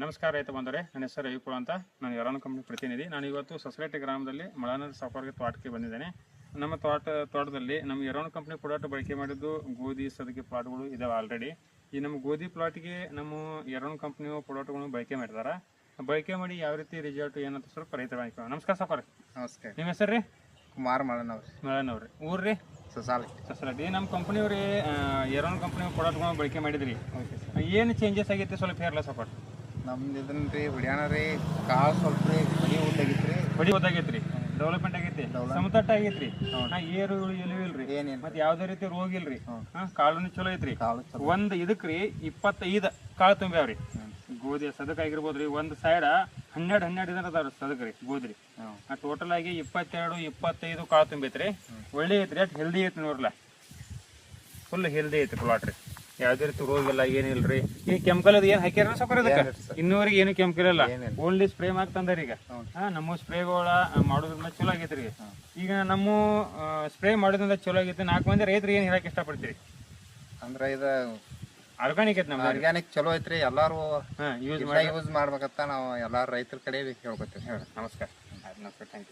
ನಮಸ್ಕಾರ ರೈತ ಬಂದರೆ ನನ್ನ ಹೆಸರು ರವಿಪುರ ಅಂತ. ನಾನು ಯರಾನ್ ಕಂಪ್ನಿ ಪ್ರತಿನಿಧಿ. ನಾನು ಇವತ್ತು ಸೊಸೈಟಿ ಗ್ರಾಮದಲ್ಲಿ ಮಳಾನದ ಸಾಫ್ಟ್ವೇರ್ಗೆ ತೋಟಕ್ಕೆ ಬಂದಿದ್ದೇನೆ. ನಮ್ಮ ತೋಟದಲ್ಲಿ ನಮ್ಮ ಯರಾನ್ ಕಂಪ್ನಿ ಪ್ರಾಡಕ್ಟ್ ಬಳಕೆ ಮಾಡಿದ್ದು ಗೋಧಿ ಸದಕ್ಕೆ ಪ್ಲಾಟ್ಗಳು ಇದಾವೆ ಆಲ್ರೆಡಿ. ಈ ನಮ್ಮ ಗೋಧಿ ಪ್ಲಾಟ್ಗೆ ನಮ್ಮ ಯರಾನ್ ಕಂಪ್ನಿಯ ಪ್ರಾಡಕ್ಟ್ಗಳನ್ನು ಬಳಕೆ ಮಾಡಿದ್ದಾರೆ. ಬಳಕೆ ಮಾಡಿ ಯಾವ ರೀತಿ ರಿಸಲ್ಟ್ ಏನಂತ ಸ್ವಲ್ಪ ರೈತರ ಮಾಹಿತಿ. ನಮಸ್ಕಾರ ಸಾಫ್ಟ್ವೇರ್. ನಮಸ್ಕಾರ. ನಿಮ್ಮ ಹೆಸರು ರೀ? ಕುಮಾರ್ ಮಳನವ್ರಿ. ಮಳನವ್ರಿ. ಊರ್ರಿ? ಸೊಸೈಟಿ. ನಮ್ಮ ಕಂಪ್ನಿಯವ್ರಿ ಯರಾನ್ ಕಂಪ್ನಿ ಪ್ರಾಡಕ್ಟ್ಗಳನ್ನ ಬಳಕೆ ಮಾಡಿದ್ರಿ. ಏನು ಚೇಂಜಸ್ ಆಗೈತಿ ಸ್ವಲ್ಪ ಹೇರಲ್ಲ ಸಾಫ್ಟ್ವೇರ್. ನಮ್ದು ಇದನ್ನ ರೀ ಹೊಡ್ಯಾಣ ರೀ, ಕಾಳು ಸ್ವಲ್ಪ ರೀ ಬಡಿ ಉದ್ದಾಗೈತ್ರಿ, ಬಡಿ ಓದಾಗೈತ್ರಿ, ಡೆವಲಪ್ಮೆಂಟ್ ಆಗೈತಿ, ಸಮತಟ್ಟ ಆಗೈತ್ರಿ, ಏರು ಎಲ್ಲಿ ಇಲ್ರಿ, ಏನೇನು ಮತ್ತೆ ಯಾವ್ದೇ ರೀತಿ ರೋಗ ಇಲ್ರಿ, ಕಾಳುನು ಚಲೋ ಐತ್ರಿ. ಕಾಳು ಚಲೋ. ಒಂದ್ ಇದಕ್ರಿ 25 ಕಾಳು ತುಂಬ್ಯಾವ್ರಿ. ಗೋಧಿ ಸದಕ್ ಆಗಿರ್ಬೋದ್ರಿ. ಒಂದ್ ಸೈಡ್ 12 ಇದನ್ನ ಅದಾವ್ರಿ ಸದಕ್ರಿ ಗೋಧಿ. ಟೋಟಲ್ ಆಗಿ 22-25 ಕಾಳು ತುಂಬೈತ್ರಿ. ಒಳ್ಳೆ ಐತ್ರಿ, ಅಟ್ ಹೆಲ್ದಿ ಐತಿ ನೋಡ್ಲ. ಫುಲ್ ಹೆಲ್ದಿ ಐತಿ ಪ್ಲಾಟ್ ರೀ. ಯಾವ್ದೇ ರೀತಿ ರೋಗ ಇಲ್ಲ, ಏನಿಲ್ರಿ. ಈ ಕೆಮಿಕಲ್ ಅದು ಏನ್ ಹಾಕ್ಯಾರ ಸ್ವಲ್ಪ ಅದಕ್ಕೆ? ಇನ್ನೂವರೆಗೆ ಏನು ಕೆಮಿಕಲ್ ಇಲ್ಲ, ಓನ್ಲಿ ಸ್ಪ್ರೇ ಮಾಡ್ತಂದಾರ ಈಗ. ನಮ್ಮ ಸ್ಪ್ರೇಗಳ ಮಾಡೋದ್ರಿಂದ ಚಲೋ ಆಗೈತ್ರಿ. ಈಗ ನಮ್ಮ ಸ್ಪ್ರೇ ಮಾಡೋದ್ರಿಂದ ಚಲೋ ಆಗೈತಿ. 4 ಮಂದಿ ರೈತರಿಗೆ ಏನ್ ಹೇಳಕ್ ಇಷ್ಟಪಡ್ತೀರಿ? ಅಂದ್ರೆ ಇದು ಆರ್ಗಾನಿಕ್ ಐತಿ, ನಮ್ದು ಆರ್ಗ್ಯಾನಿಕ್ ಚಲೋ ಐತ್ರಿ. ಎಲ್ಲಾರು ಯೂಸ್ ಯೂಸ್ ಮಾಡ್ಬೇಕಂತ ನಾವು ಎಲ್ಲಾರು ರೈತರ ಕಡೆ ಹೇಳ್ಕೊತೀವಿ. ನಮಸ್ಕಾರ. Thank you.